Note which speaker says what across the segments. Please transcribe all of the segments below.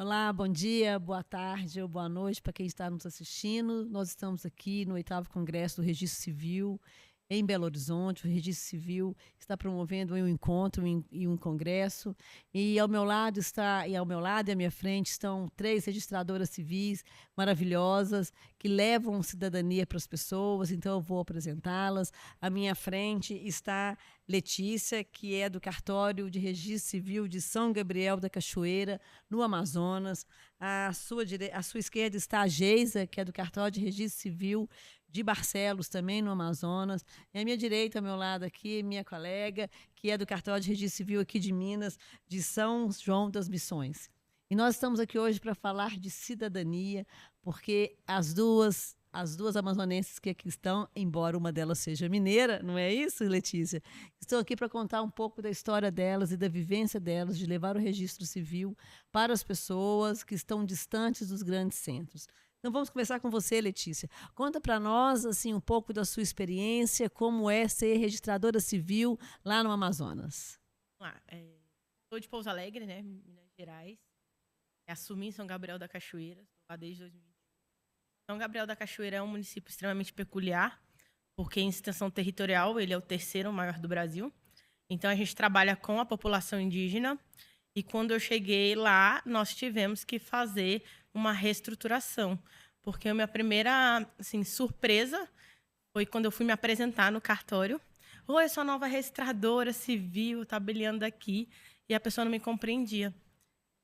Speaker 1: Olá, bom dia, boa tarde ou boa noite para quem está nos assistindo. Nós estamos aqui no 8º Congresso do Registro Civil, em Belo Horizonte. O Registro Civil está promovendo um encontro e um congresso. E ao meu lado e à minha frente estão 3 registradoras civis maravilhosas que levam cidadania para as pessoas, então eu vou apresentá-las. À minha frente está Letícia, que é do Cartório de Registro Civil de São Gabriel da Cachoeira, no Amazonas. À sua esquerda está a Geisa, que é do Cartório de Registro Civil de Barcelos, também no Amazonas. E à minha direita, ao meu lado aqui, minha colega, que é do Cartório de Registro Civil aqui de Minas, de São João das Missões. E nós estamos aqui hoje para falar de cidadania, porque as duas amazonenses que aqui estão, embora uma delas seja mineira, não é isso, Letícia? Estou aqui para contar um pouco da história delas e da vivência delas, de levar o registro civil para as pessoas que estão distantes dos grandes centros. Então vamos começar com você, Letícia. Conta para nós assim um pouco da sua experiência, como é ser registradora civil lá no Amazonas.
Speaker 2: Vamos lá. Sou de Pouso Alegre, né, Minas Gerais. Assumi em São Gabriel da Cachoeira, estou lá desde 2020. São Gabriel da Cachoeira é um município extremamente peculiar, porque em extensão territorial ele é o 3º maior do Brasil. Então a gente trabalha com a população indígena. E quando eu cheguei lá, nós tivemos que fazer uma reestruturação, porque a minha primeira assim, surpresa foi quando eu fui me apresentar no cartório. Oi, eu sou a nova registradora civil, tabeliando aqui, e a pessoa não me compreendia.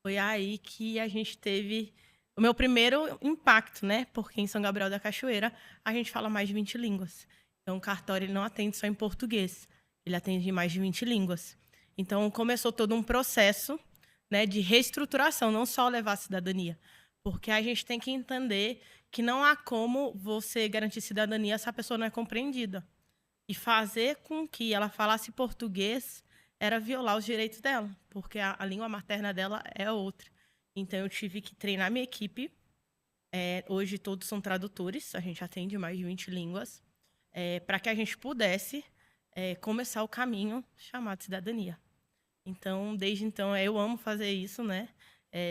Speaker 2: Foi aí que a gente teve o meu primeiro impacto, né? Porque em São Gabriel da Cachoeira a gente fala mais de 20 línguas. Então o cartório ele não atende só em português, ele atende em mais de 20 línguas. Então começou todo um processo, né, de reestruturação, não só levar a cidadania, porque a gente tem que entender que não há como você garantir cidadania se a pessoa não é compreendida. E fazer com que ela falasse português era violar os direitos dela, porque a língua materna dela é outra. Então, eu tive que treinar minha equipe. Hoje, todos são tradutores, a gente atende mais de 20 línguas, para que a gente pudesse começar o caminho chamado cidadania. Então, desde então, eu amo fazer isso, né?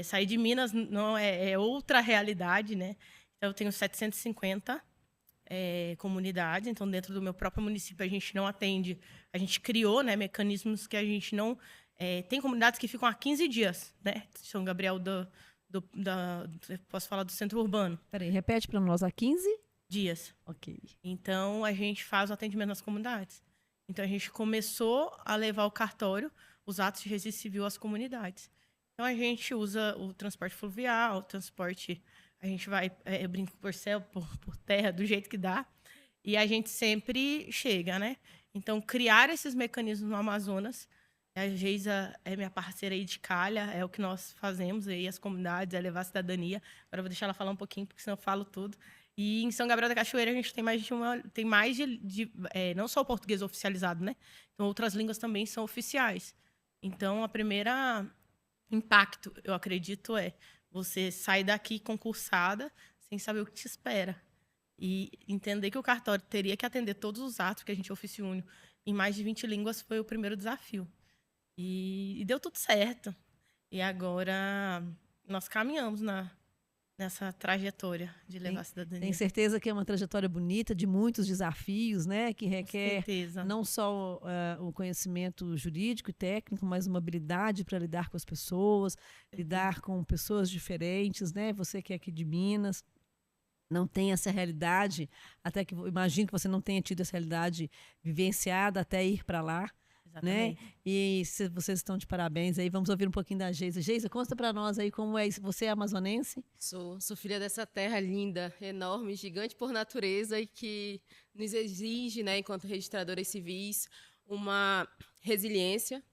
Speaker 2: Sair de Minas não é outra realidade, né? Então, eu tenho 750 comunidades. Então, dentro do meu próprio município, a gente não atende. A gente criou, né, mecanismos que a gente não... tem comunidades que ficam há 15 dias, né? São Gabriel posso falar do centro urbano.
Speaker 1: Peraí, repete para nós, há 15
Speaker 2: dias.
Speaker 1: Ok.
Speaker 2: Então, a gente faz o atendimento nas comunidades. Então, a gente começou a levar o cartório, os atos de registro civil às comunidades. Então, a gente usa o transporte fluvial, o transporte... A gente vai, eu brinco por céu, por terra, do jeito que dá. E a gente sempre chega, né? Então, criar esses mecanismos no Amazonas. A Geisa é minha parceira aí de calha, é o que nós fazemos aí, as comunidades, é levar a cidadania. Agora eu vou deixar ela falar um pouquinho, porque senão eu falo tudo. E em São Gabriel da Cachoeira a gente tem mais de não só o português oficializado, né? Então, outras línguas também são oficiais. Então, a primeira impacto, eu acredito, é você sair daqui concursada sem saber o que te espera. E entender que o cartório teria que atender todos os atos, que a gente é ofício único, em mais de 20 línguas, foi o primeiro desafio. E deu tudo certo. E agora nós caminhamos nessa trajetória de levar a cidadania.
Speaker 1: Tenho certeza que é uma trajetória bonita, de muitos desafios, né? Que requer não só o conhecimento jurídico e técnico, mas uma habilidade para lidar com as pessoas, lidar com pessoas diferentes, né? Você que é aqui de Minas, não tem essa realidade, até que imagino que você não tenha tido essa realidade vivenciada até ir para lá. Né? E vocês estão de parabéns aí. Vamos ouvir um pouquinho da Geisa. Geisa, conta para nós aí como é. Você é amazonense?
Speaker 3: Sou filha dessa terra linda, enorme, gigante por natureza e que nos exige, né, enquanto registradoras civis, uma resiliência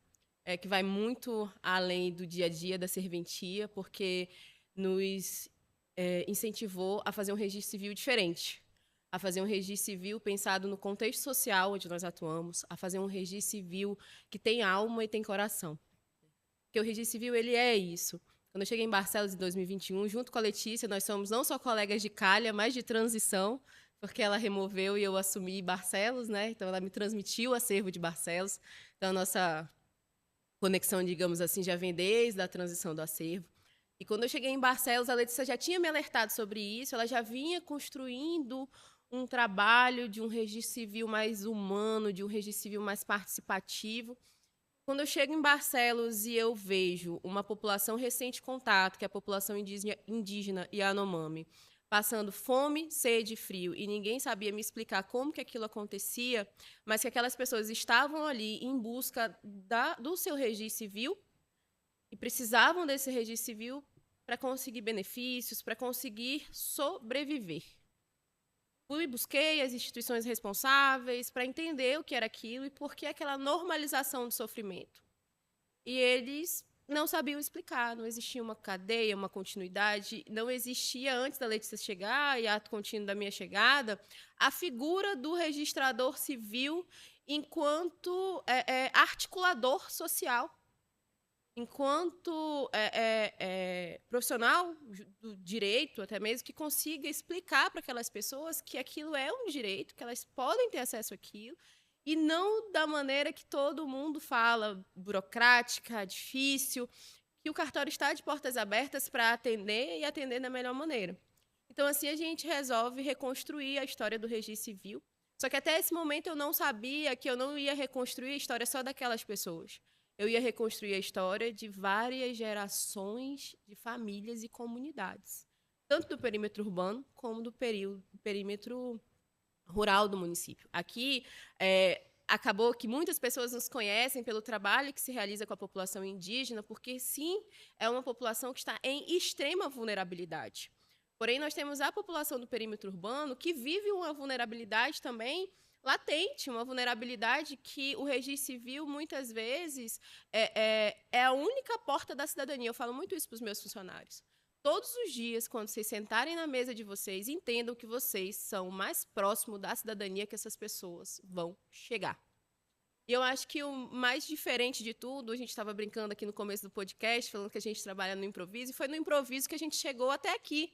Speaker 3: que vai muito além do dia a dia da serventia, porque nos incentivou a fazer um registro civil diferente. A fazer um registro civil pensado no contexto social onde nós atuamos, a fazer um registro civil que tem alma e tem coração. Porque o registro civil, ele é isso. Quando eu cheguei em Barcelos em 2021, junto com a Letícia, nós somos não só colegas de calha, mas de transição, porque ela removeu e eu assumi Barcelos, né? Então, ela me transmitiu o acervo de Barcelos. Então, a nossa conexão, digamos assim, já vem desde a transição do acervo. E quando eu cheguei em Barcelos, a Letícia já tinha me alertado sobre isso, ela já vinha construindo um trabalho de um registro civil mais humano, de um registro civil mais participativo. Quando eu chego em Barcelos e eu vejo uma população recente contato, que é a população indígena Yanomami, passando fome, sede e frio, e ninguém sabia me explicar como que aquilo acontecia, mas que aquelas pessoas estavam ali em busca do seu registro civil e precisavam desse registro civil para conseguir benefícios, para conseguir sobreviver. Fui, busquei as instituições responsáveis para entender o que era aquilo e por que aquela normalização do sofrimento. E eles não sabiam explicar, não existia uma cadeia, uma continuidade, não existia, antes da Letícia chegar e ato contínuo da minha chegada, a figura do registrador civil enquanto articulador social. Enquanto profissional do direito, até mesmo, que consiga explicar para aquelas pessoas que aquilo é um direito, que elas podem ter acesso àquilo, e não da maneira que todo mundo fala, burocrática, difícil, que o cartório está de portas abertas para atender e atender da melhor maneira. Então, assim, a gente resolve reconstruir a história do registro civil, só que até esse momento eu não sabia que eu não ia reconstruir a história só daquelas pessoas. Eu ia reconstruir a história de várias gerações de famílias e comunidades, tanto do perímetro urbano como do perímetro rural do município. Aqui, acabou que muitas pessoas nos conhecem pelo trabalho que se realiza com a população indígena, porque, sim, é uma população que está em extrema vulnerabilidade. Porém, nós temos a população do perímetro urbano que vive uma vulnerabilidade também latente, uma vulnerabilidade que o registro civil, muitas vezes, é a única porta da cidadania. Eu falo muito isso para os meus funcionários. Todos os dias, quando vocês sentarem na mesa de vocês, entendam que vocês são o mais próximo da cidadania que essas pessoas vão chegar. E eu acho que o mais diferente de tudo, a gente estava brincando aqui no começo do podcast, falando que a gente trabalha no improviso, e foi no improviso que a gente chegou até aqui.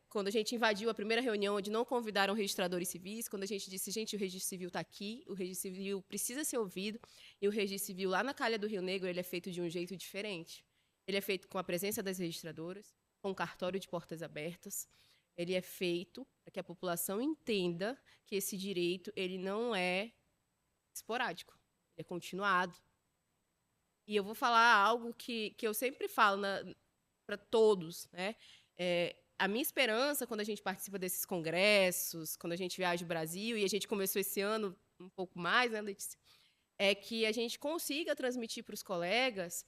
Speaker 3: Quando a gente invadiu a primeira reunião, onde não convidaram registradores civis, quando a gente disse, gente, o registro civil está aqui, o registro civil precisa ser ouvido, e o registro civil lá na Calha do Rio Negro ele é feito de um jeito diferente. Ele é feito com a presença das registradoras, com o cartório de portas abertas, ele é feito para que a população entenda que esse direito ele não é esporádico, ele é continuado. E eu vou falar algo que eu sempre falo para todos, né? A minha esperança, quando a gente participa desses congressos, quando a gente viaja o Brasil, e a gente começou esse ano um pouco mais, né, Letícia? É que a gente consiga transmitir para os colegas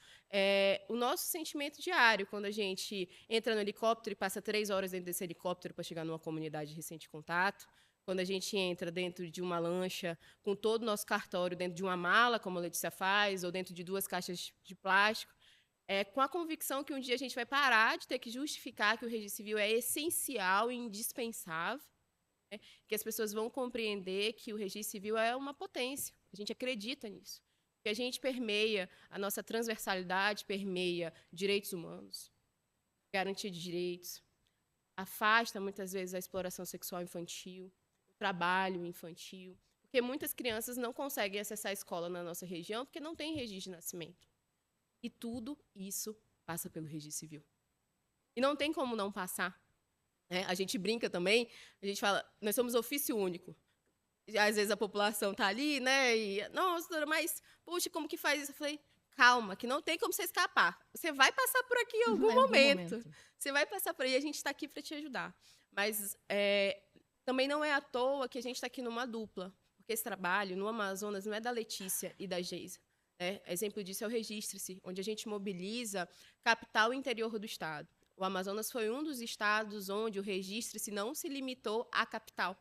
Speaker 3: o nosso sentimento diário, quando a gente entra no helicóptero e passa 3 horas dentro desse helicóptero para chegar numa comunidade de recente contato, quando a gente entra dentro de uma lancha com todo o nosso cartório dentro de uma mala, como a Letícia faz, ou dentro de 2 caixas de plástico, com a convicção que um dia a gente vai parar de ter que justificar que o registro civil é essencial e indispensável, né? Que as pessoas vão compreender que o registro civil é uma potência. A gente acredita nisso. Que a gente permeia, a nossa transversalidade permeia direitos humanos, garantia de direitos, afasta, muitas vezes, a exploração sexual infantil, o trabalho infantil, porque muitas crianças não conseguem acessar a escola na nossa região porque não tem registro de nascimento. E tudo isso passa pelo registro civil. E não tem como não passar. Né? A gente brinca também, a gente fala, nós somos ofício único. E, às vezes a população está ali, né? E, nossa, doutora, mas, puxa, como que faz isso? Eu falei, calma, que não tem como você escapar. Você vai passar por aqui em algum momento. Você vai passar por aí, a gente está aqui para te ajudar. Mas também não é à toa que a gente está aqui numa dupla. Porque esse trabalho no Amazonas não é da Letícia e da Geisa. Exemplo disso é o Registre-se, onde a gente mobiliza capital e interior do estado. O Amazonas foi um dos estados onde o Registre-se não se limitou à capital.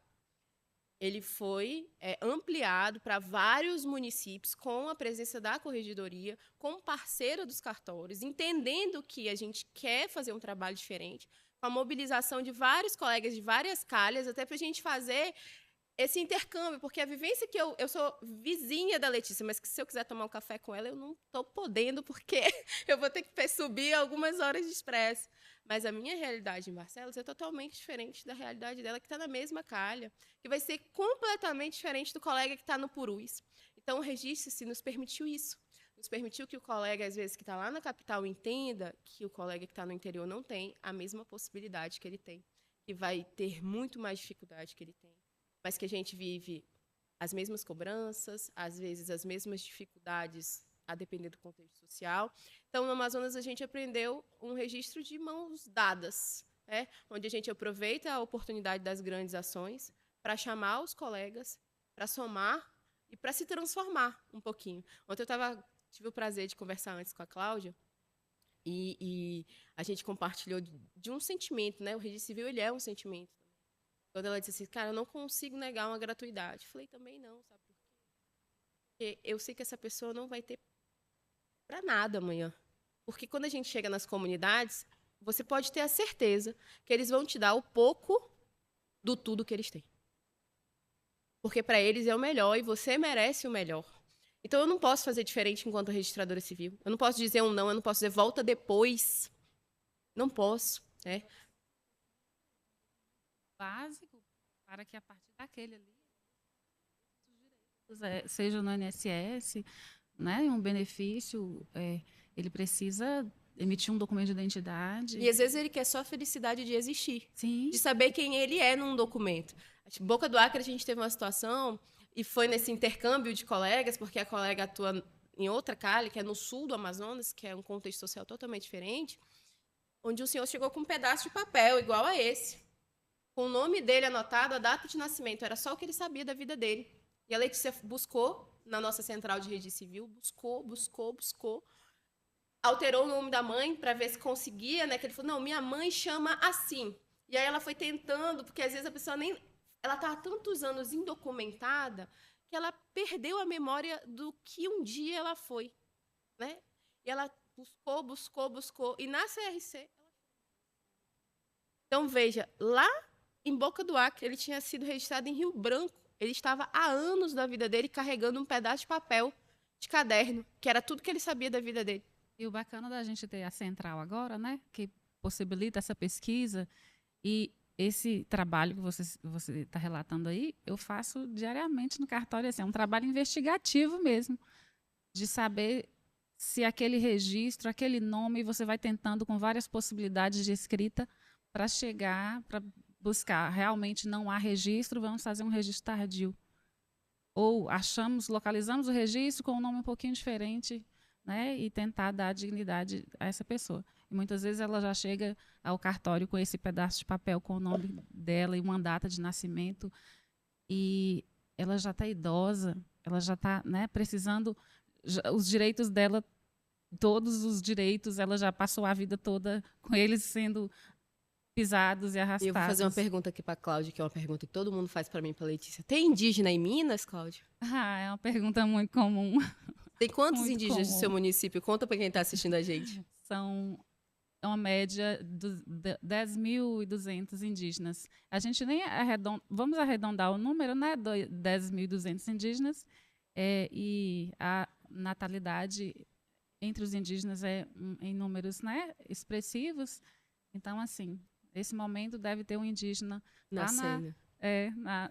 Speaker 3: Ele foi ampliado para vários municípios com a presença da corregedoria, como parceira dos cartórios, entendendo que a gente quer fazer um trabalho diferente, com a mobilização de vários colegas de várias calhas, até para a gente fazer esse intercâmbio, porque a vivência que eu sou vizinha da Letícia, mas que se eu quiser tomar um café com ela, eu não estou podendo, porque eu vou ter que subir algumas horas de expresso. Mas a minha realidade em Barcelos é totalmente diferente da realidade dela, que está na mesma calha, que vai ser completamente diferente do colega que está no Purus. Então, o Registre-se nos permitiu isso. nos permitiu que o colega, às vezes, que está lá na capital, entenda que o colega que está no interior não tem a mesma possibilidade que ele tem, que vai ter muito mais dificuldade que ele tem, mas que a gente vive as mesmas cobranças, às vezes as mesmas dificuldades, a depender do contexto social. Então, no Amazonas, a gente aprendeu um registro de mãos dadas, onde a gente aproveita a oportunidade das grandes ações para chamar os colegas, para somar e para se transformar um pouquinho. Ontem eu tive o prazer de conversar antes com a Cláudia e a gente compartilhou de um sentimento, né? O registro civil, ele é um sentimento. Quando ela disse assim, cara, eu não consigo negar uma gratuidade. Eu falei, também não, sabe por quê? Porque eu sei que essa pessoa não vai ter para nada amanhã. Porque quando a gente chega nas comunidades, você pode ter a certeza que eles vão te dar o pouco do tudo que eles têm. Porque para eles é o melhor e você merece o melhor. Então eu não posso fazer diferente enquanto registradora civil. Eu não posso dizer um não, eu não posso dizer volta depois. Não posso, né?
Speaker 4: Básico para que a partir daquele ali seja no INSS, né, um benefício, ele precisa emitir um documento de identidade.
Speaker 3: E às vezes ele quer só a felicidade de existir.
Speaker 4: Sim.
Speaker 3: De saber quem ele é num documento. Boca do Acre, a gente teve uma situação, e foi nesse intercâmbio de colegas, porque a colega atua em outra Cali, que é no sul do Amazonas, que é um contexto social totalmente diferente, onde o senhor chegou com um pedaço de papel igual a esse, com o nome dele anotado, a data de nascimento, era só o que ele sabia da vida dele. E a Letícia buscou na nossa central de registro civil, buscou, alterou o nome da mãe para ver se conseguia, né? Que ele falou, não, minha mãe chama assim. E aí ela foi tentando, porque às vezes a pessoa nem... Ela estava há tantos anos indocumentada que ela perdeu a memória do que um dia ela foi, né? E ela buscou. E na CRC... Então, veja, lá em Boca do Acre, ele tinha sido registrado em Rio Branco. Ele estava há anos da vida dele carregando um pedaço de papel, de caderno, que era tudo que ele sabia da vida dele.
Speaker 4: E o bacana da gente ter a central agora, né, que possibilita essa pesquisa e esse trabalho que você está relatando aí, eu faço diariamente no cartório. Assim, é um trabalho investigativo mesmo, de saber se aquele registro, aquele nome, você vai tentando com várias possibilidades de escrita para chegar, para buscar. Realmente não há registro, vamos fazer um registro tardio. Ou localizamos o registro com um nome um pouquinho diferente, né, e tentar dar dignidade a essa pessoa. E muitas vezes ela já chega ao cartório com esse pedaço de papel com o nome dela e uma data de nascimento, e ela já está idosa, ela já está, né, precisando, os direitos dela, todos os direitos, ela já passou a vida toda com eles sendo pisados e arrastados.
Speaker 3: Eu vou fazer uma pergunta aqui para a Cláudia, que é uma pergunta que todo mundo faz para mim e para a Letícia. Tem indígena em Minas, Cláudia?
Speaker 4: É uma pergunta muito comum.
Speaker 3: Tem quantos
Speaker 4: muito
Speaker 3: indígenas
Speaker 4: comum.
Speaker 3: do seu município? Conta para quem está assistindo a gente.
Speaker 4: São uma média de 10.200 indígenas. A gente nem vamos arredondar o número, né? 10.200 indígenas. E a natalidade entre os indígenas é em números, né, expressivos. Então, assim, nesse momento deve ter um indígena
Speaker 3: Nascendo.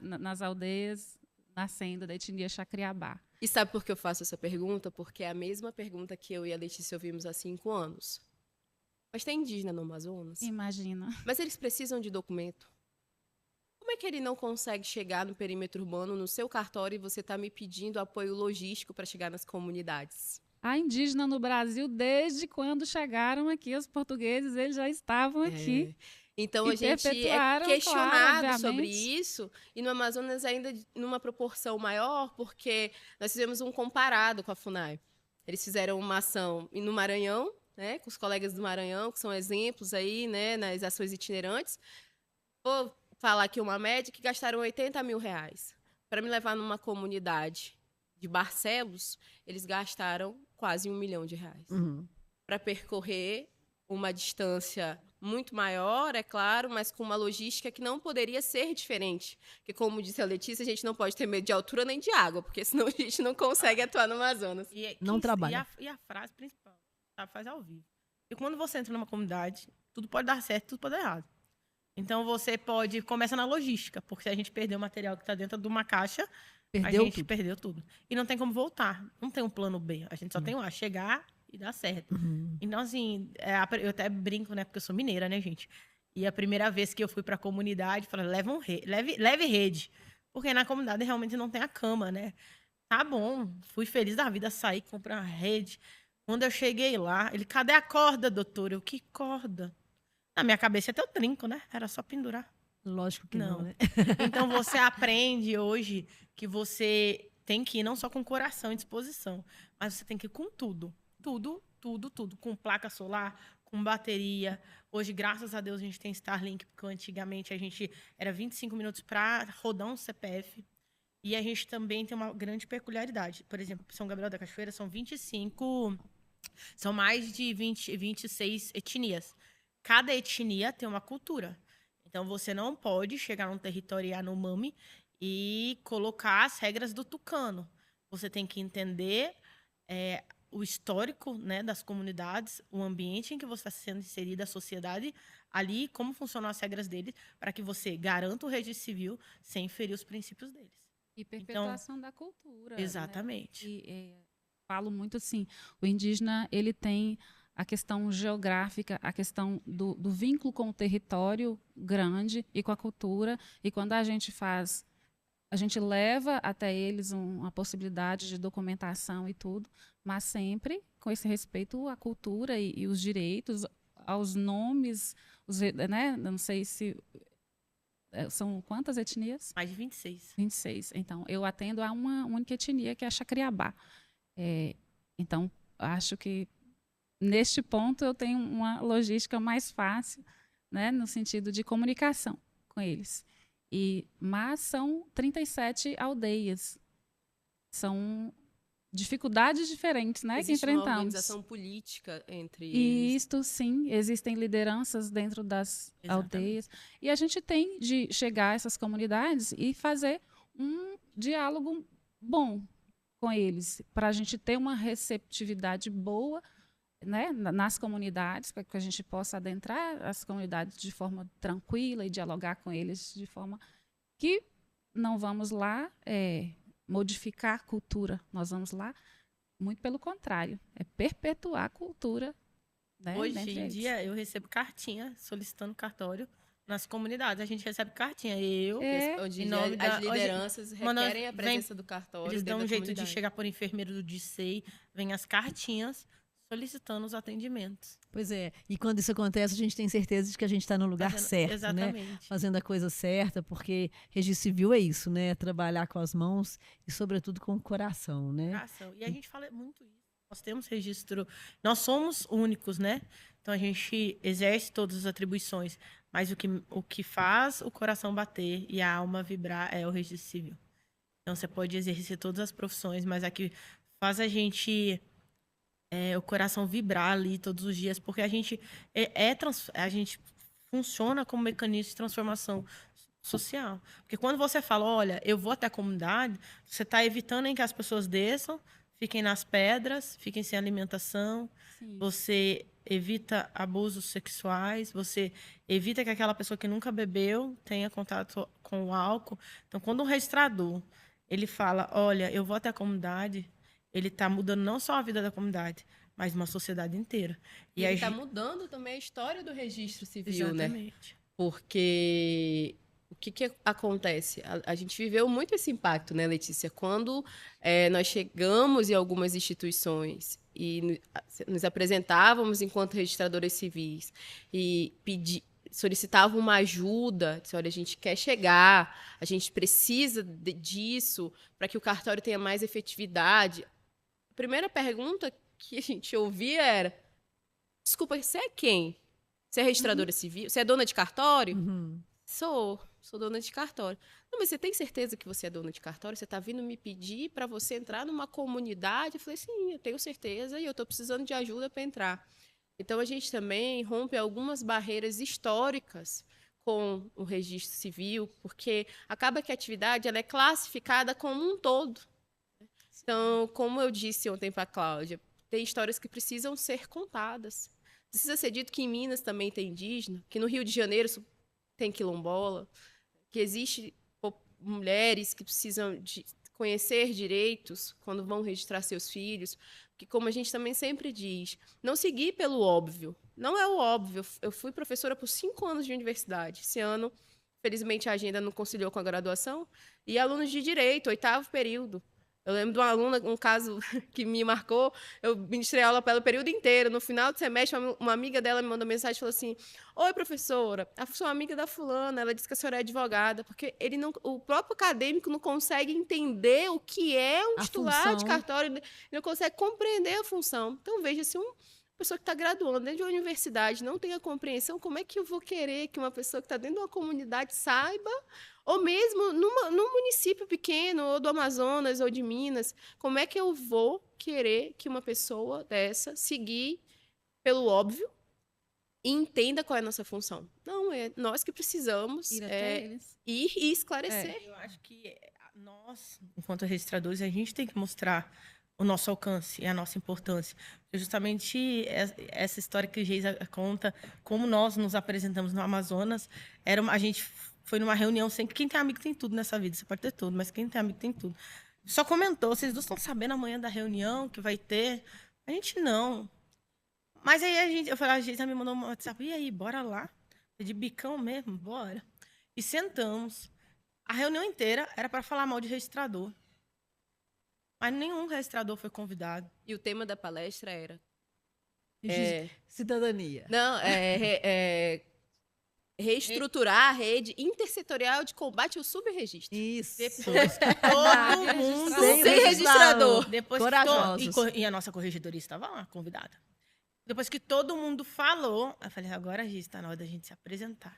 Speaker 4: nas aldeias, nascendo da etnia Xacriabá.
Speaker 3: E sabe por que eu faço essa pergunta? Porque é a mesma pergunta que eu e a Letícia ouvimos há 5 anos. Mas tem indígena no Amazonas?
Speaker 4: Imagina.
Speaker 3: Mas eles precisam de documento. Como é que ele não consegue chegar no perímetro urbano, no seu cartório, e você está me pedindo apoio logístico para chegar nas comunidades?
Speaker 4: Há indígena no Brasil desde quando chegaram aqui os portugueses, eles já estavam aqui.
Speaker 3: Então, a gente é questionado, claro, sobre isso, e no Amazonas ainda numa proporção maior, porque nós fizemos um comparado com a FUNAI. Eles fizeram uma ação no Maranhão, né, com os colegas do Maranhão, que são exemplos aí, né, nas ações itinerantes. Vou falar aqui uma média que gastaram R$80 mil. Para me levar numa comunidade de Barcelos, eles gastaram quase R$1 milhão.
Speaker 1: Uhum.
Speaker 3: Para percorrer uma distância muito maior, é claro, mas com uma logística que não poderia ser diferente. Porque, como disse a Letícia, a gente não pode ter medo de altura nem de água, porque senão a gente não consegue atuar no Amazonas.
Speaker 1: Não trabalha.
Speaker 2: E a frase principal, sabe, faz ao vivo. E quando você entra numa comunidade, tudo pode dar certo, tudo pode dar errado. Então, você pode... Começa na logística, porque se a gente perder o material que está dentro de uma caixa,
Speaker 1: Perdeu
Speaker 2: a gente
Speaker 1: tudo.
Speaker 2: perdeu tudo. E não tem como voltar. Não tem um plano B. A gente só tem lá, chegar e dar certo. Então, assim, eu até brinco, né? Porque eu sou mineira, né, gente? E a primeira vez que eu fui pra comunidade, falei, leve rede. Porque na comunidade realmente não tem a cama, né? Tá bom. Fui feliz da vida, saí, comprei uma rede. Quando eu cheguei lá, ele, cadê a corda, doutor? Eu, que corda? Na minha cabeça até eu trinco, né? Era só pendurar.
Speaker 1: Lógico que não, né?
Speaker 2: Então você aprende hoje que você tem que ir não só com coração e disposição, mas você tem que ir com tudo. Tudo, tudo, tudo. Com placa solar, com bateria. Hoje, graças a Deus, a gente tem Starlink, porque antigamente a gente era 25 minutos para rodar um CPF. E a gente também tem uma grande peculiaridade. Por exemplo, São Gabriel da Cachoeira são 25. São mais de 26 etnias. Cada etnia tem uma cultura. Então, você não pode chegar num território Yanomami e colocar as regras do tucano. Você tem que entender o histórico, né, das comunidades, o ambiente em que você está sendo inserido, a sociedade ali, como funcionam as regras deles, para que você garanta o registro civil sem ferir os princípios deles.
Speaker 4: E perpetuação da cultura.
Speaker 2: Exatamente.
Speaker 4: Né? E, falo muito assim, o indígena, ele tem a questão geográfica, a questão do vínculo com o território grande e com a cultura. E quando a gente faz, a gente leva até eles uma possibilidade de documentação e tudo, mas sempre com esse respeito à cultura e os direitos, aos nomes, né? Não sei se são quantas etnias?
Speaker 2: Mais de 26.
Speaker 4: 26. Então, eu atendo a uma única etnia, que é a Chacriabá. Então, acho que neste ponto eu tenho uma logística mais fácil, né, no sentido de comunicação com eles. Mas são 37 aldeias. São dificuldades diferentes, né, que enfrentamos.
Speaker 3: Existe uma organização política entre eles.
Speaker 4: Isto, sim. Existem lideranças dentro das aldeias. E a gente tem de chegar a essas comunidades e fazer um diálogo bom com eles, para a gente ter uma receptividade boa, né, nas comunidades, para que a gente possa adentrar as comunidades de forma tranquila e dialogar com eles de forma que não vamos lá modificar a cultura, nós vamos lá, muito pelo contrário, é perpetuar a cultura. Né,
Speaker 2: hoje em dia, eu recebo cartinha solicitando cartório nas comunidades. A gente recebe cartinha.
Speaker 3: Onde as lideranças requerem a presença do cartório.
Speaker 2: Eles dão um jeito de chegar por enfermeiro do DICEI, vem as cartinhas solicitando os atendimentos.
Speaker 1: Pois é, e quando isso acontece, a gente tem certeza de que a gente está no lugar certo,
Speaker 2: exatamente,
Speaker 1: né? Fazendo a coisa certa, porque registro civil é isso, né? Trabalhar com as mãos e, sobretudo, com o coração, né?
Speaker 2: Coração. E a gente fala muito isso. Nós temos registro, nós somos únicos, né? Então a gente exerce todas as atribuições, mas o que faz o coração bater e a alma vibrar é o registro civil. Então você pode exercer todas as profissões, mas a que faz a gente o coração vibrar ali todos os dias, porque a gente a gente funciona como mecanismo de transformação social. Porque quando você fala, olha, eu vou até a comunidade, você está evitando em que as pessoas desçam, fiquem nas pedras, fiquem sem alimentação. Sim. Você evita abusos sexuais, você evita que aquela pessoa que nunca bebeu tenha contato com o álcool. Então, quando um registrador ele fala, olha, eu vou até a comunidade, ele está mudando não só a vida da comunidade, mas uma sociedade inteira.
Speaker 3: E ele está mudando também a história do registro civil,
Speaker 2: exatamente,
Speaker 3: né? Porque o que acontece? A gente viveu muito esse impacto, né, Letícia? Quando nós chegamos em algumas instituições e nos apresentávamos enquanto registradoras civis e solicitavam uma ajuda, disse, olha, a gente quer chegar, a gente precisa disso para que o cartório tenha mais efetividade. A primeira pergunta que a gente ouvia era, desculpa, você é quem? Você é registradora civil? Você é dona de cartório? Sou dona de cartório. Não, mas você tem certeza que você é dona de cartório? Você está vindo me pedir para você entrar numa comunidade? Eu falei, sim, eu tenho certeza e eu estou precisando de ajuda para entrar. Então, a gente também rompe algumas barreiras históricas com o registro civil, porque acaba que a atividade ela é classificada como um todo. Então, como eu disse ontem para a Cláudia, tem histórias que precisam ser contadas. Precisa ser dito que em Minas também tem indígena, que no Rio de Janeiro tem quilombola, que existe mulheres que precisam conhecer direitos quando vão registrar seus filhos, que, como a gente também sempre diz, não seguir pelo óbvio. Não é o óbvio. Eu fui professora por 5 anos de universidade. Esse ano, felizmente, a agenda não conciliou com a graduação. E alunos de direito, 8º período. Eu lembro de uma aluna, um caso que me marcou, eu ministrei aula para ela o período inteiro. No final do semestre, uma amiga dela me mandou mensagem e falou assim: oi, professora, a sua amiga da fulana, ela disse que a senhora é advogada, porque o próprio acadêmico não consegue entender o que é um titular de cartório, ele não consegue compreender a função. Então, veja, se uma pessoa que está graduando dentro de uma universidade não tem a compreensão, como é que eu vou querer que uma pessoa que está dentro de uma comunidade saiba? Ou mesmo num município pequeno, ou do Amazonas, ou de Minas, como é que eu vou querer que uma pessoa dessa seguir pelo óbvio e entenda qual é a nossa função? Não, é nós que precisamos
Speaker 4: Ir até eles.
Speaker 3: Ir e esclarecer.
Speaker 2: Eu acho que nós, enquanto registradores, a gente tem que mostrar o nosso alcance e a nossa importância. Justamente essa história que o Geisa conta, como nós nos apresentamos no Amazonas, a gente foi numa reunião sem que quem tem amigo tem tudo nessa vida. Você pode ter tudo, mas quem tem amigo tem tudo. Só comentou, vocês dois estão sabendo amanhã da reunião que vai ter? A gente não. Mas aí eu falei, a gente me mandou um WhatsApp, e aí, bora lá? De bicão mesmo, bora. E sentamos. A reunião inteira era para falar mal de registrador. Mas nenhum registrador foi convidado.
Speaker 3: E o tema da palestra era...
Speaker 1: Cidadania.
Speaker 3: Não, reestruturar a rede intersetorial de combate ao subregistro.
Speaker 1: Isso.
Speaker 2: Depois que todo mundo...
Speaker 3: Sem registrador.
Speaker 2: Depois e a nossa corregedoria estava lá, convidada. Depois que todo mundo falou, eu falei, agora, Giz, está na hora da gente se apresentar.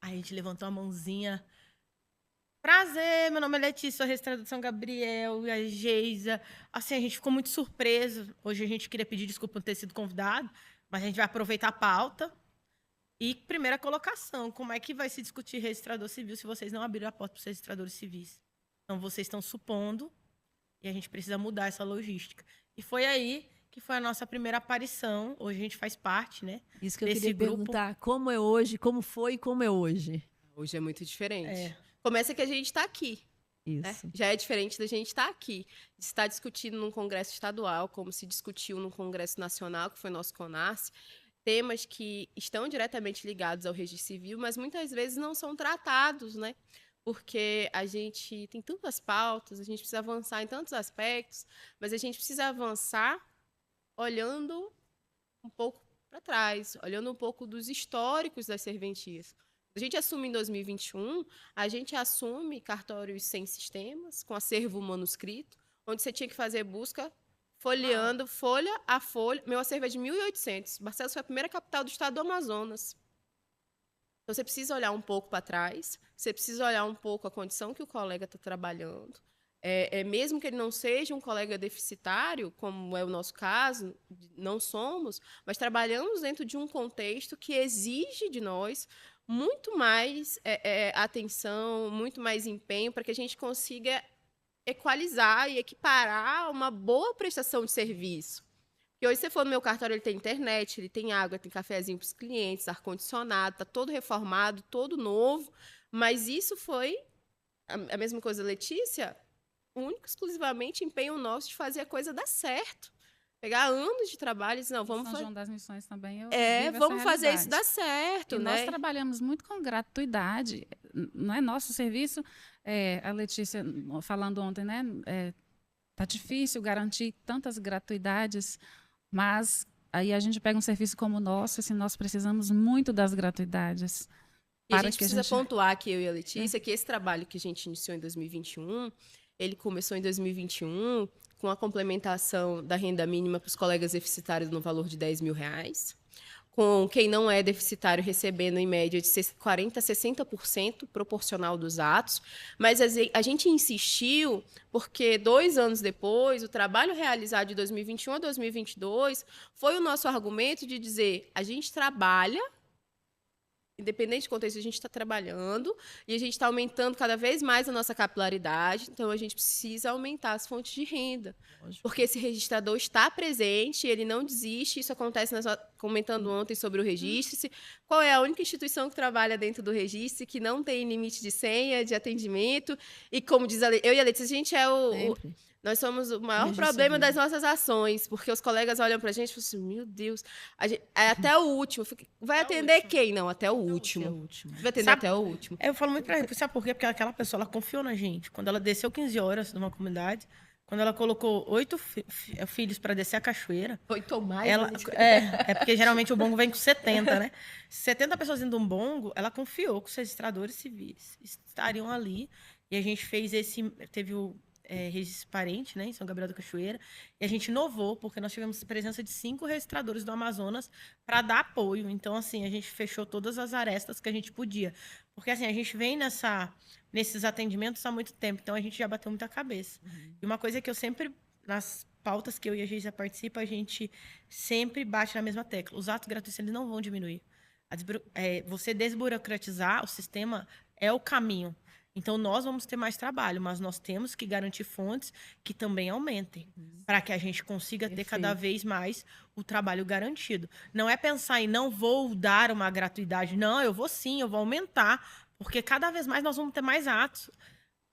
Speaker 2: Aí a gente levantou a mãozinha. Prazer, meu nome é Letícia, sou registradora de São Gabriel, e a Geisa. Assim, a gente ficou muito surpreso. Hoje a gente queria pedir desculpa por ter sido convidado, mas a gente vai aproveitar a pauta. E primeira colocação, como é que vai se discutir registrador civil se vocês não abriram a porta para os registradores civis? Então, vocês estão supondo e a gente precisa mudar essa logística. E foi aí que foi a nossa primeira aparição. Hoje a gente faz parte, né?
Speaker 1: Isso que eu queria perguntar, como é hoje, como foi e como é hoje?
Speaker 3: Hoje é muito diferente. Começa que a gente está aqui.
Speaker 1: Isso.
Speaker 3: Né? Já é diferente da gente estar aqui. De estar discutindo num congresso estadual, como se discutiu no congresso nacional, que foi nosso CONARCE, temas que estão diretamente ligados ao registro civil, mas muitas vezes não são tratados, né? Porque a gente tem tantas pautas, a gente precisa avançar em tantos aspectos, mas a gente precisa avançar olhando um pouco para trás, olhando um pouco dos históricos das serventias. A gente assume em 2021, a gente assume cartórios sem sistemas, com acervo manuscrito, onde você tinha que fazer busca folheando folha a folha. Meu acervo é de 1.800. Barcelos foi a primeira capital do estado do Amazonas. Então, você precisa olhar um pouco para trás, você precisa olhar um pouco a condição que o colega está trabalhando. Mesmo que ele não seja um colega deficitário, como é o nosso caso, não somos, mas trabalhamos dentro de um contexto que exige de nós muito mais atenção, muito mais empenho, para que a gente consiga equalizar e equiparar uma boa prestação de serviço. E hoje, se você for no meu cartório, ele tem internet, ele tem água, tem cafezinho para os clientes, ar-condicionado, está todo reformado, todo novo. Mas isso foi a mesma coisa, Letícia, único, exclusivamente empenho nosso de fazer a coisa dar certo. Pegar anos de trabalho e dizer, não, vamos
Speaker 4: São João das Missões também.
Speaker 3: Vamos fazer isso dar certo.
Speaker 4: E
Speaker 3: né?
Speaker 4: Nós trabalhamos muito com gratuidade. Não é nosso serviço. A Letícia, falando ontem, né? Tá difícil garantir tantas gratuidades, mas aí a gente pega um serviço como o nosso, assim, nós precisamos muito das gratuidades.
Speaker 3: E a gente precisa pontuar aqui, eu e a Letícia, que esse trabalho que a gente iniciou em 2021, ele começou em 2021 com a complementação da renda mínima para os colegas deficitários no valor de R$10.000, com quem não é deficitário recebendo em média de 40% a 60% proporcional dos atos, mas a gente insistiu porque 2 anos depois, o trabalho realizado de 2021 a 2022 foi o nosso argumento de dizer, a gente trabalha independente do contexto, a gente está trabalhando e a gente está aumentando cada vez mais a nossa capilaridade, então a gente precisa aumentar as fontes de renda.
Speaker 1: Lógico.
Speaker 3: Porque esse registrador está presente, ele não desiste, isso acontece, comentando ontem sobre o Registre-se. Qual é a única instituição que trabalha dentro do Registre que não tem limite de senha, de atendimento? E como diz eu e a Letícia, a gente é
Speaker 1: Sempre.
Speaker 3: nós somos o maior
Speaker 1: Registro
Speaker 3: problema
Speaker 1: civil.
Speaker 3: das nossas ações, porque os colegas olham pra gente e falam assim, meu Deus, é até o último. Vai
Speaker 2: Até o
Speaker 3: atender
Speaker 2: último.
Speaker 3: quem? Não, até o
Speaker 1: É o
Speaker 3: último.
Speaker 1: último.
Speaker 3: Vai atender
Speaker 2: Sabe-
Speaker 3: até o último.
Speaker 2: Eu falo muito pra ele, sabe por quê? Porque aquela pessoa, ela confiou na gente. Quando ela desceu 15 horas numa comunidade, quando ela colocou 8 filhos para descer a cachoeira,
Speaker 3: 8 ou mais.
Speaker 2: ela, é porque geralmente o bongo vem com 70, né? 70 pessoas dentro de um bongo, ela confiou que os registradores civis estariam ali. E a gente fez teve o registro parente, né, em São Gabriel da Cachoeira, e a gente inovou, porque nós tivemos presença de 5 registradores do Amazonas para dar apoio. Então, assim, a gente fechou todas as arestas que a gente podia. Porque, assim, a gente vem nesses atendimentos há muito tempo, então a gente já bateu muita cabeça. E uma coisa que eu sempre, nas pautas que eu e a Geisa participa, a gente sempre bate na mesma tecla. Os atos gratuitos, eles não vão diminuir. Você desburocratizar o sistema é o caminho. Então, nós vamos ter mais trabalho, mas nós temos que garantir fontes que também aumentem, para que a gente consiga ter cada vez mais o trabalho garantido. Não é pensar em não vou dar uma gratuidade. Não, eu vou sim, eu vou aumentar, porque cada vez mais nós vamos ter mais atos.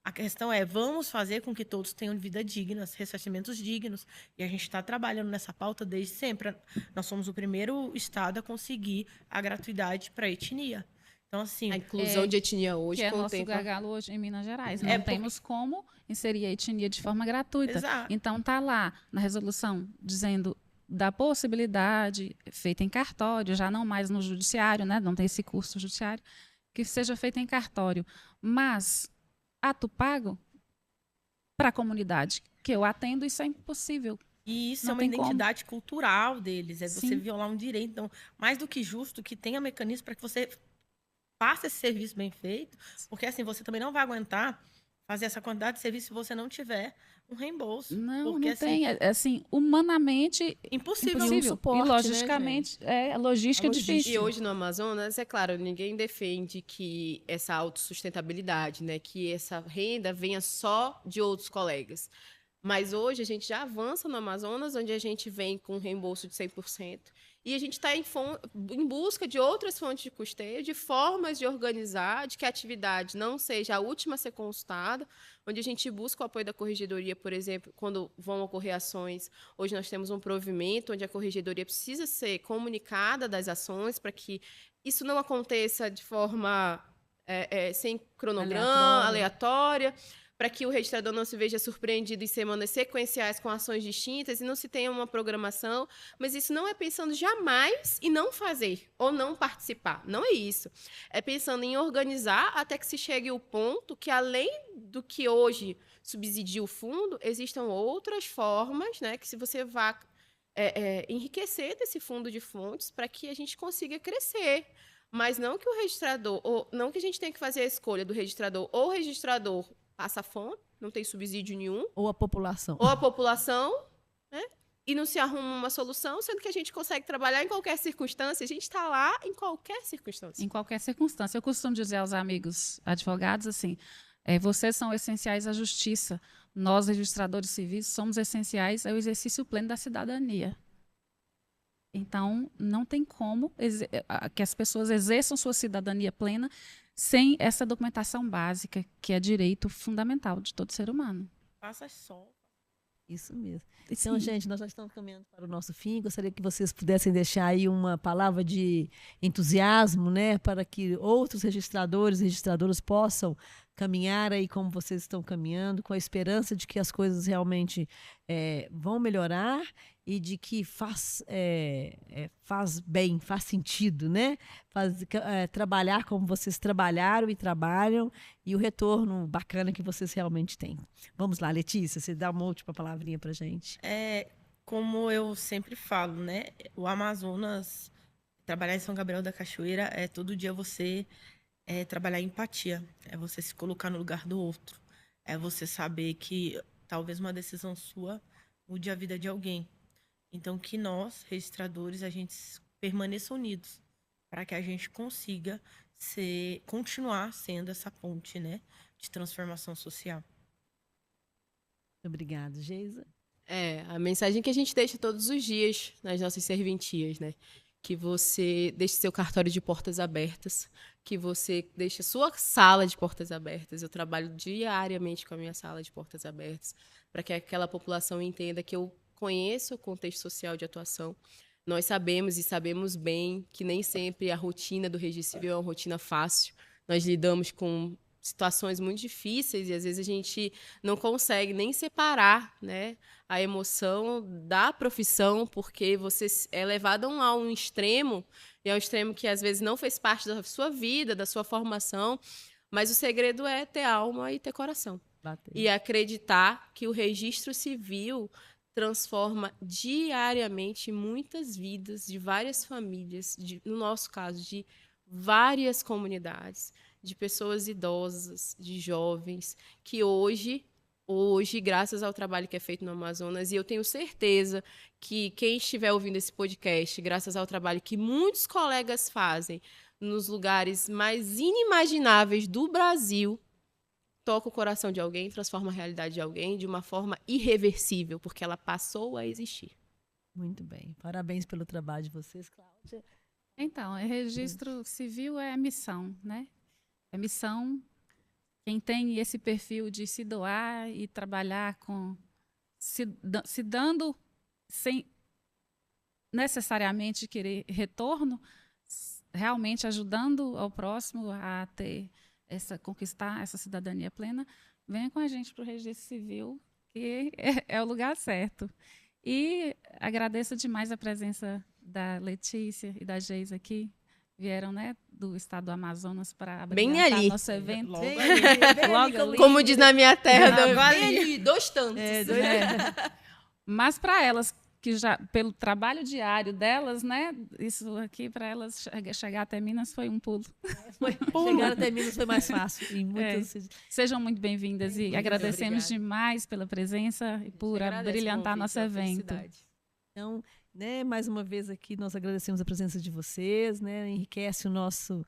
Speaker 2: A questão é, vamos fazer com que todos tenham vida digna, ressarcimentos dignos. E a gente está trabalhando nessa pauta desde sempre. Nós somos o primeiro estado a conseguir a gratuidade para a etnia. Então, assim,
Speaker 3: A inclusão de etnia hoje,
Speaker 4: que é
Speaker 3: com o
Speaker 4: nosso
Speaker 3: tempo.
Speaker 4: gargalo hoje em Minas Gerais.
Speaker 2: É
Speaker 4: Não
Speaker 2: porque-
Speaker 4: temos como inserir a etnia de forma gratuita.
Speaker 2: Exato.
Speaker 4: Então, está lá na resolução dizendo da possibilidade, feita em cartório, já não mais no judiciário, né? Não tem esse curso judiciário, que seja feita em cartório. Mas, ato pago para a comunidade que eu atendo, isso é impossível.
Speaker 2: E isso
Speaker 4: Não
Speaker 2: é uma
Speaker 4: tem como.
Speaker 2: identidade cultural deles, é você
Speaker 4: Sim.
Speaker 2: violar um direito. Então, mais do que justo que tenha mecanismo para que você faça esse serviço bem feito, porque assim, você também não vai aguentar fazer essa quantidade de serviço se você não tiver um reembolso.
Speaker 4: Não,
Speaker 2: porque,
Speaker 4: não
Speaker 2: assim,
Speaker 4: tem. Assim, humanamente
Speaker 2: impossível.
Speaker 1: um
Speaker 4: impossível.
Speaker 1: suporte,
Speaker 4: E
Speaker 1: né,
Speaker 4: logisticamente, a logística é difícil.
Speaker 3: E hoje no Amazonas, é claro, ninguém defende que essa autossustentabilidade, né, que essa renda venha só de outros colegas. Mas hoje a gente já avança no Amazonas, onde a gente vem com reembolso de 100%. E a gente está em busca de outras fontes de custeio, de formas de organizar, de que a atividade não seja a última a ser consultada, onde a gente busca o apoio da corregedoria, por exemplo, quando vão ocorrer ações. Hoje nós temos um provimento onde a corregedoria precisa ser comunicada das ações para que isso não aconteça de forma sem cronograma, aleatória, para que o registrador não se veja surpreendido em semanas sequenciais com ações distintas e não se tenha uma programação. Mas isso não é pensando jamais em não fazer ou não participar. Não é isso. É pensando em organizar até que se chegue ao ponto que, além do que hoje subsidia o fundo, existam outras formas, né, que se você vá enriquecer desse fundo de fontes para que a gente consiga crescer. Mas não que o registrador, ou não que a gente tenha que fazer a escolha do registrador, ou o registrador passa fome, não tem subsídio nenhum,
Speaker 1: Ou a população.
Speaker 3: ou a população, né? E não se arruma uma solução, sendo que a gente consegue trabalhar em qualquer circunstância, a gente está lá em qualquer circunstância.
Speaker 4: Em qualquer circunstância. Eu costumo dizer aos amigos advogados assim, vocês são essenciais à justiça. Nós, registradores civis, somos essenciais ao exercício pleno da cidadania. Então, não tem como que as pessoas exerçam sua cidadania plena sem essa documentação básica, que é direito fundamental de todo ser humano.
Speaker 2: Faça sol.
Speaker 1: Isso mesmo. Então,
Speaker 4: Sim.
Speaker 1: gente, nós já estamos caminhando para o nosso fim. Gostaria que vocês pudessem deixar aí uma palavra de entusiasmo, né, para que outros registradores e registradoras possam caminhar aí como vocês estão caminhando, com a esperança de que as coisas realmente vão melhorar e de que faz bem, faz sentido, né? Trabalhar como vocês trabalharam e trabalham e o retorno bacana que vocês realmente têm. Vamos lá, Letícia, você dá uma última palavrinha para gente.
Speaker 2: Como eu sempre falo, né? O Amazonas, trabalhar em São Gabriel da Cachoeira é todo dia você trabalhar empatia, é você se colocar no lugar do outro, é você saber que talvez uma decisão sua mude a vida de alguém. Então, que nós, registradores, a gente permaneça unidos para que a gente consiga continuar sendo essa ponte, né, de transformação social.
Speaker 1: Obrigada, Geisa.
Speaker 3: A mensagem que a gente deixa todos os dias nas nossas serventias, né? Que você deixe seu cartório de portas abertas, que você deixe sua sala de portas abertas. Eu trabalho diariamente com a minha sala de portas abertas, para que aquela população entenda que eu conheço o contexto social de atuação. Nós sabemos e sabemos bem que nem sempre a rotina do registro civil é uma rotina fácil. Nós lidamos com situações muito difíceis e às vezes a gente não consegue nem separar, né, a emoção da profissão, porque você é levado a um extremo, e é um extremo que às vezes não fez parte da sua vida, da sua formação, mas o segredo é ter alma e ter coração. E acreditar que o registro civil transforma diariamente muitas vidas de várias famílias, no nosso caso, de várias comunidades, de pessoas idosas, de jovens, que hoje, graças ao trabalho que é feito no Amazonas, e eu tenho certeza que quem estiver ouvindo esse podcast, graças ao trabalho que muitos colegas fazem nos lugares mais inimagináveis do Brasil, toca o coração de alguém, transforma a realidade de alguém de uma forma irreversível, porque ela passou a existir.
Speaker 1: Muito bem. Parabéns pelo trabalho de vocês, Cláudia.
Speaker 4: Então, registro civil é missão, né? É missão. Quem tem esse perfil de se doar e trabalhar se dando sem necessariamente querer retorno, realmente ajudando ao próximo a conquistar essa cidadania plena, venha com a gente para o registro civil, que é o lugar certo. E agradeço demais a presença da Letícia e da Geisa aqui. Vieram, né, do estado do Amazonas para abrilhantar nosso evento.
Speaker 3: Logo ali. Como diz na minha terra,
Speaker 2: bem
Speaker 3: ali, 2 tantos.
Speaker 4: Mas para elas, que já pelo trabalho diário delas, né, isso aqui para elas chegar até Minas foi um pulo.
Speaker 1: Chegar até Minas foi mais fácil.
Speaker 4: Sejam muito bem-vindas e agradecemos demais pela presença e por abrilhantar nosso evento.
Speaker 1: Então, né, mais uma vez aqui nós agradecemos a presença de vocês, né, enriquece o nosso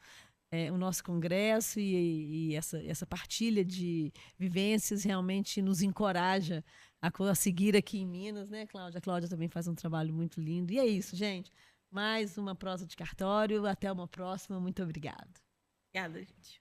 Speaker 1: congresso e essa partilha de vivências realmente nos encoraja a seguir aqui em Minas, né, Cláudia? A Cláudia também faz um trabalho muito lindo. E é isso, gente. Mais uma prosa de cartório. Até uma próxima. Muito obrigada.
Speaker 2: Obrigada, gente.